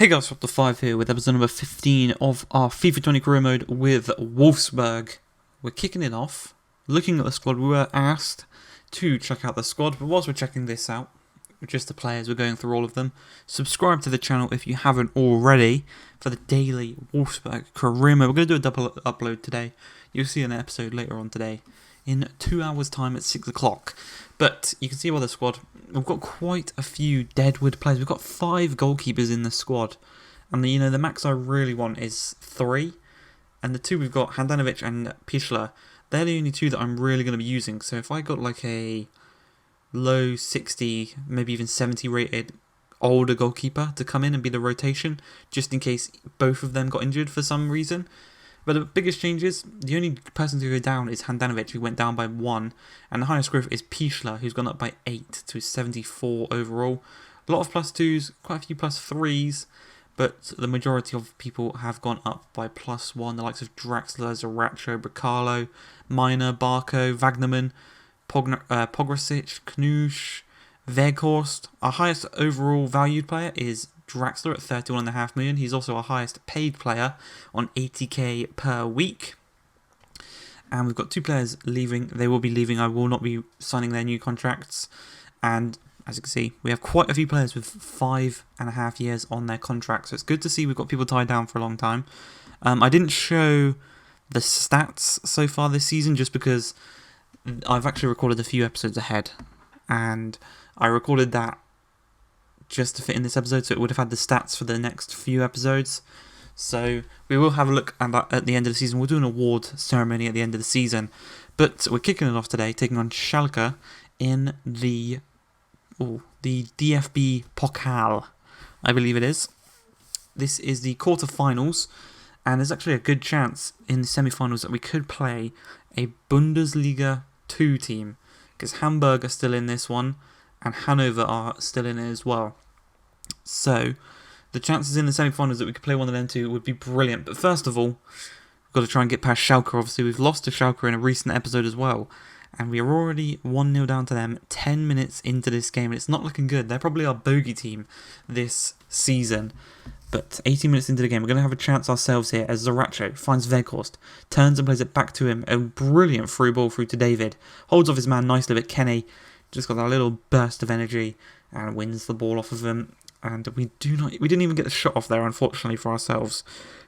Hey guys, Ep15 here with episode number 15 of our FIFA 20 career mode with Wolfsburg. We're kicking it off, looking at the squad. We were asked to check out the squad, but whilst we're checking this out, just the players, we're going through all of them. Subscribe to the channel if you haven't already for the daily Wolfsburg career mode. We're going to do a double upload today. You'll see an episode later on today in 2 hours time at 6 o'clock. But you can see by the squad, we've got quite a few deadwood players. We've got 5 goalkeepers in the squad. And the max I really want is 3. And the 2 we've got, Handanovic and Pichler, they're the only 2 that I'm really going to be using. So if I got like a low 60, maybe even 70 rated older goalkeeper to come in and be the rotation, just in case both of them got injured for some reason. But the biggest changes, the only person to go down is Handanovic, who went down by 1, and the highest growth is Pichler, who's gone up by 8 to 74 overall. A lot of +2s, quite a few +3s, but the majority of people have gone up by +1. The likes of Draxler, Zaracho, Bricalo, Miner, Barco, Wagnerman, Pograsic, Knush, Weghorst. Our highest overall valued player is Draxler at 31.5 million. He's also our highest paid player on 80k per week. And we've got 2 players leaving. They will be leaving. I will not be signing their new contracts. And as you can see, we have quite a few players with 5.5 years on their contracts. So it's good to see we've got people tied down for a long time. I didn't show the stats so far this season just because I've actually recorded a few episodes ahead. And I recorded that just to fit in this episode, so it would have had the stats for the next few episodes. So we will have a look at that at the end of the season. We'll do an award ceremony at the end of the season. But we're kicking it off today, taking on Schalke in the DFB Pokal, I believe it is. This is the quarterfinals, and there's actually a good chance in the semi-finals that we could play a Bundesliga 2 team, because Hamburg are still in this one, and Hanover are still in it as well. So, the chances in the semi-finals that we could play one of them two would be brilliant. But first of all, we've got to try and get past Schalke. Obviously, we've lost to Schalke in a recent episode as well. And we are already 1-0 down to them 10 minutes into this game. And it's not looking good. They're probably our bogey team this season. But 18 minutes into the game, we're going to have a chance ourselves here as Zaracho finds Weghorst, turns and plays it back to him. A brilliant through ball through to David. Holds off his man nicely, but Kenny just got that little burst of energy and wins the ball off of him. And we didn't even get the shot off there, unfortunately, for ourselves.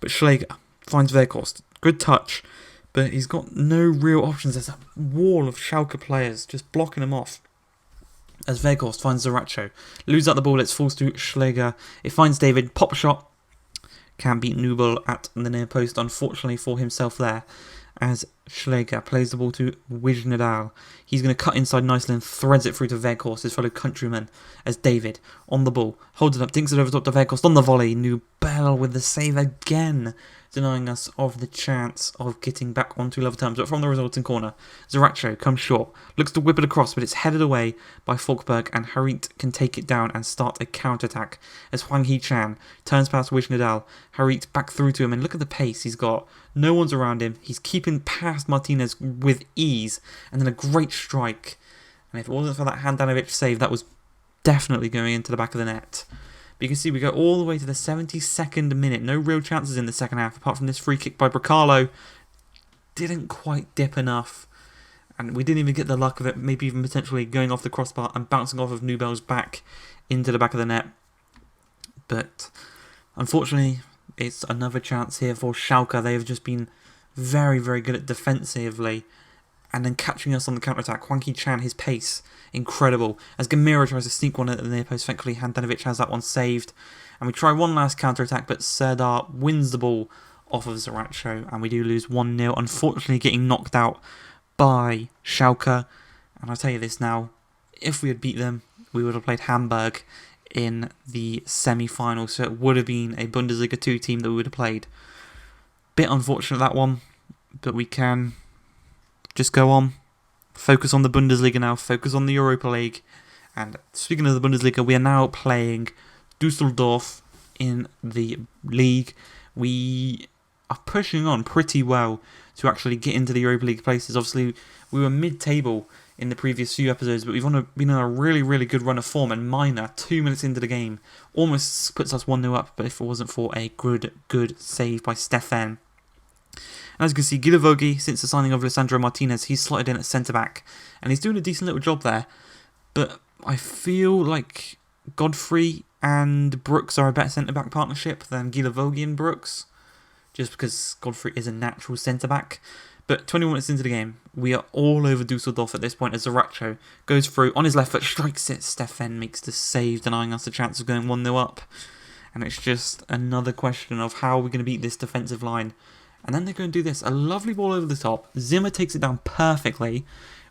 But Schläger finds Weghorst. Good touch, but he's got no real options. There's a wall of Schalke players just blocking him off. As Weghorst finds Zaracho. Loses out the ball, it falls to Schläger. It finds David, pop shot. Can't beat Nubel at the near post, unfortunately for himself there. As Schläger plays the ball to Wijnaldum. He's going to cut inside nicely and threads it through to Weghorst, his fellow countryman, as David, on the ball, holds it up, dinks it over top to Weghorst on the volley. Nubel with the save again, denying us of the chance of getting back onto level terms. But from the resulting corner, Zaracho comes short, looks to whip it across, but it's headed away by Folkberg, and Harit can take it down and start a counter-attack as Hwang Hee-chan turns past Wijnaldum. Harit back through to him, and look at the pace he's got. No one's around him. He's keeping past Martinez with ease, and then a great strike. And if it wasn't for that Handanovic save, that was definitely going into the back of the net. But you can see we go all the way to the 72nd minute. No real chances in the second half, apart from this free kick by Bricalo. Didn't quite dip enough. And we didn't even get the luck of it, maybe even potentially going off the crossbar and bouncing off of Nubel's back into the back of the net. But unfortunately, it's another chance here for Schalke. They have just been very, very good at defensively. And then catching us on the counter-attack. Hwang Hee-chan, his pace, incredible. As Gamira tries to sneak one at the near post, thankfully Handanovic has that one saved. And we try one last counter-attack, but Serdar wins the ball off of Zaracho. And we do lose 1-0, unfortunately getting knocked out by Schalke. And I'll tell you this now, if we had beat them, we would have played Hamburg in the semi-final. So it would have been a Bundesliga 2 team that we would have played. Bit unfortunate that one, but we can just go on, focus on the Bundesliga now, focus on the Europa League. And speaking of the Bundesliga, we are now playing Düsseldorf in the league. We are pushing on pretty well to actually get into the Europa League places. Obviously, we were mid-table in the previous few episodes, but we've been on a really, really good run of form, and Minor, 2 minutes into the game, almost puts us 1-0 up, but if it wasn't for a good save by Stefan. As you can see, Gilavogi, since the signing of Lisandro Martinez, he's slotted in at centre-back, and he's doing a decent little job there, but I feel like Godfrey and Brooks are a better centre-back partnership than Gilavogi and Brooks, just because Godfrey is a natural centre-back. But 21 minutes into the game, we are all over Dusseldorf at this point as Zaracho goes through on his left foot, strikes it. Stefan makes the save, denying us the chance of going 1-0 up. And it's just another question of how we're going to beat this defensive line. And then they're going to do this. A lovely ball over the top. Zimmer takes it down perfectly.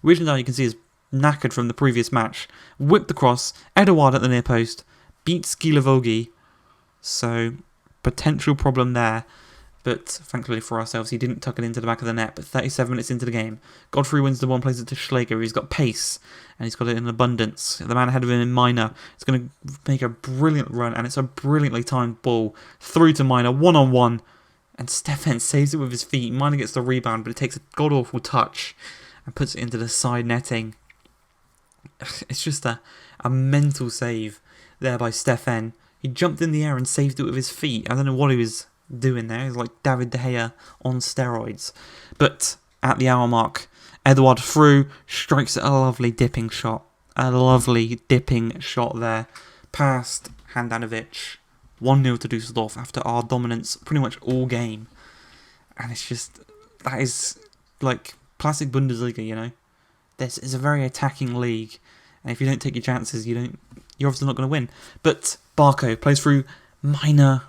Wijnaldum, you can see, is knackered from the previous match. Whipped across. Eduard at the near post. Beats Gilavogi. So, potential problem there. But thankfully for ourselves, he didn't tuck it into the back of the net. But 37 minutes into the game, Godfrey wins the one, plays it to Schläger. He's got pace, and he's got it in abundance. The man ahead of him in Minor is going to make a brilliant run, and it's a brilliantly timed ball through to Minor, one-on-one. And Stefan saves it with his feet. Minor gets the rebound, but it takes a god-awful touch and puts it into the side netting. It's just a mental save there by Stefan. He jumped in the air and saved it with his feet. I don't know what he was doing there. He's like David De Gea on steroids. But at the hour mark, Eduard through, strikes a lovely dipping shot. A lovely dipping shot there. Past Handanovic. 1-0 to Dusseldorf after our dominance pretty much all game. And it's just, that is like classic Bundesliga, you know. This is a very attacking league. And if you don't take your chances, you're obviously not going to win. But Barco plays through Minor.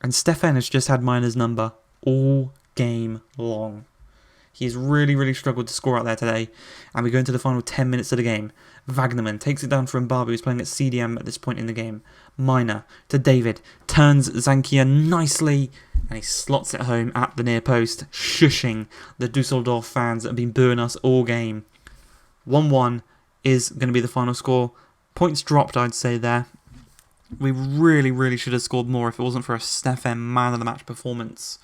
And Stefan has just had Minor's number all game long. He's really, really struggled to score out there today. And we go into the final 10 minutes of the game. Wagnerman takes it down from Mbabu, who's playing at CDM at this point in the game. Minor to David. Turns Zankia nicely. And he slots it home at the near post. Shushing the Dusseldorf fans that have been booing us all game. 1-1 is going to be the final score. Points dropped, I'd say, there. We really, really should have scored more if it wasn't for a Stefan man of the match performance.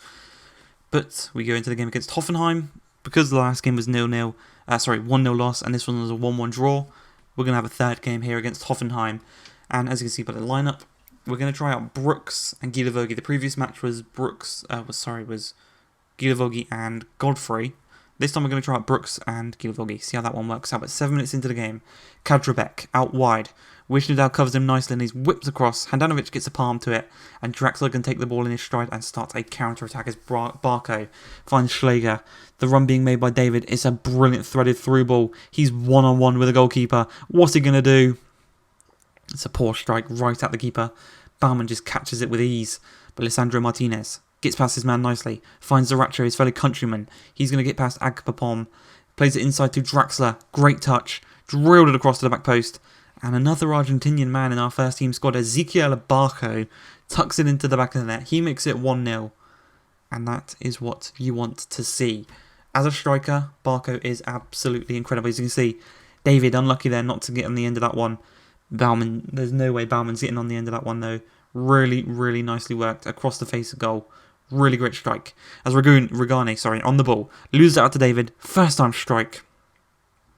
But we go into the game against Hoffenheim. Because the last game was 1-0 loss, and this one was a 1-1 draw. We're going to have a third game here against Hoffenheim. And as you can see by the lineup, we're going to try out Brooks and Gilavogi. The previous match was was Gilavogi and Godfrey. This time we're going to try out Brooks and Gilavogi. See how that one works out. But 7 minutes into the game, Kadrebek out wide. Wijnaldum covers him nicely and he's whipped across. Handanovic gets a palm to it. And Draxler can take the ball in his stride and start a counter-attack as Barco finds Schläger. The run being made by David is a brilliant threaded through ball. He's one-on-one with the goalkeeper. What's he going to do? It's a poor strike right at the keeper. Baumann just catches it with ease. But Lisandro Martinez gets past his man nicely. Finds Zaracho, his fellow countryman. He's going to get past Agpapom. Plays it inside to Draxler. Great touch. Drilled it across to the back post. And another Argentinian man in our first team squad, Ezequiel Barco, tucks it into the back of the net. He makes it 1-0. And that is what you want to see. As a striker, Barco is absolutely incredible. As you can see, David, unlucky there not to get on the end of that one. Baumann, there's no way Bauman's getting on the end of that one though. Really, really nicely worked across the face of goal. Really great strike. As Regani, on the ball, loses it out to David. First time strike.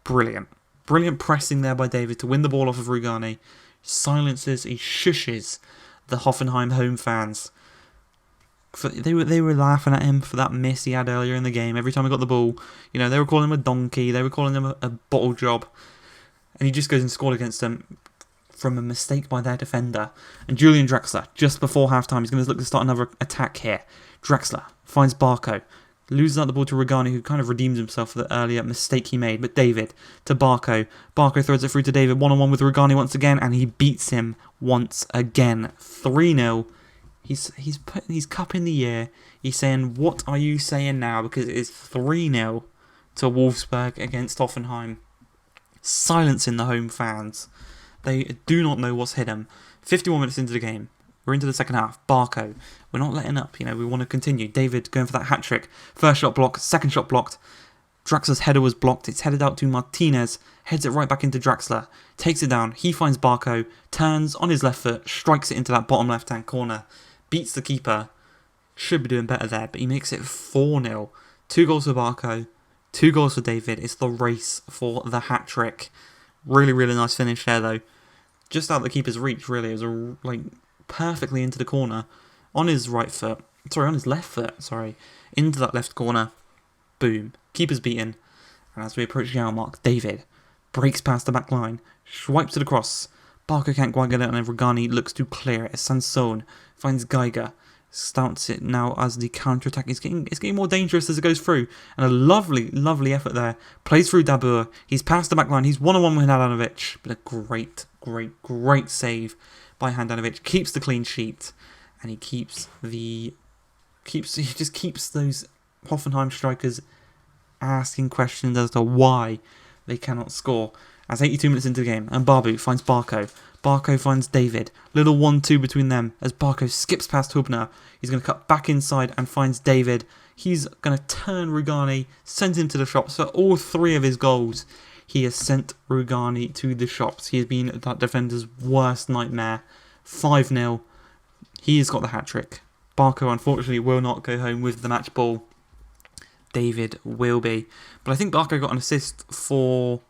Brilliant. Brilliant pressing there by David to win the ball off of Regani. Silences, he shushes the Hoffenheim home fans. They were laughing at him for that miss he had earlier in the game. Every time he got the ball, you know, they were calling him a donkey. They were calling him a bottle job. And he just goes and scored against them from a mistake by their defender. And Julian Draxler, just before half-time, he's going to look to start another attack here. Draxler finds Barco. Loses out the ball to Regani, who kind of redeems himself for the earlier mistake he made. But David to Barco. Barco throws it through to David, one-on-one with Regani once again, and he beats him once again. 3-0. He's putting his cup in the air. He's saying, what are you saying now? Because it is 3-0 to Wolfsburg against Hoffenheim. Silence in the home fans. They do not know what's hit them. 51 minutes into the game. We're into the second half. Barco. We're not letting up. You know, we want to continue. David going for that hat-trick. First shot blocked. Second shot blocked. Draxler's header was blocked. It's headed out to Martinez. Heads it right back into Draxler. Takes it down. He finds Barco. Turns on his left foot. Strikes it into that bottom left-hand corner. Beats the keeper. Should be doing better there. But he makes it 4-0. 2 goals for Barco. 2 goals for David. It's the race for the hat-trick. Really, really nice finish there, though. Just out of the keeper's reach, really. It was perfectly into the corner. On his right foot. Sorry, on his left foot. Sorry. Into that left corner. Boom. Keeper's beaten. And as we approach the hour mark, David breaks past the back line. Swipes it across. Barker can't quite get it, and Rugani looks to clear it. Sanson finds Geiger. Starts it now as the counter-attack is getting more dangerous as it goes through. And a lovely, lovely effort there. Plays through Dabur. He's past the back line. He's 1-on-1 with Handanovic. But a great, great, great save by Handanovic. Keeps the clean sheet. And he just keeps those Hoffenheim strikers asking questions as to why they cannot score. As 82 minutes into the game, and Babu finds Barco. Barco finds David. Little 1-2 between them as Barco skips past Hubner. He's going to cut back inside and finds David. He's going to turn Rugani, send him to the shops. For all 3 of his goals, he has sent Rugani to the shops. He has been that defender's worst nightmare. 5-0. He has got the hat-trick. Barco, unfortunately, will not go home with the match ball. David will be. But I think Barco got an assist for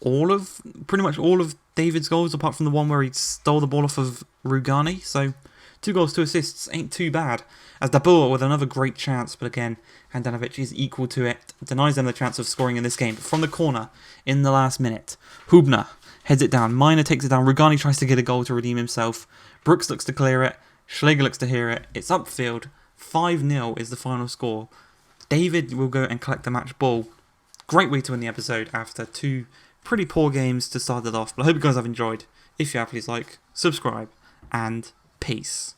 pretty much all of David's goals, apart from the one where he stole the ball off of Rugani. So 2 goals, 2 assists ain't too bad. As Dabur with another great chance, but again, Handanovic is equal to it, denies them the chance of scoring in this game. But from the corner, in the last minute, Hubner heads it down, Miner takes it down, Rugani tries to get a goal to redeem himself, Brooks looks to clear it, Schlegel looks to hear it, it's upfield, 5-0 is the final score. David will go and collect the match ball. Great way to win the episode after 2 pretty poor games to start it off, but I hope you guys have enjoyed. If you have, please like, subscribe, and peace.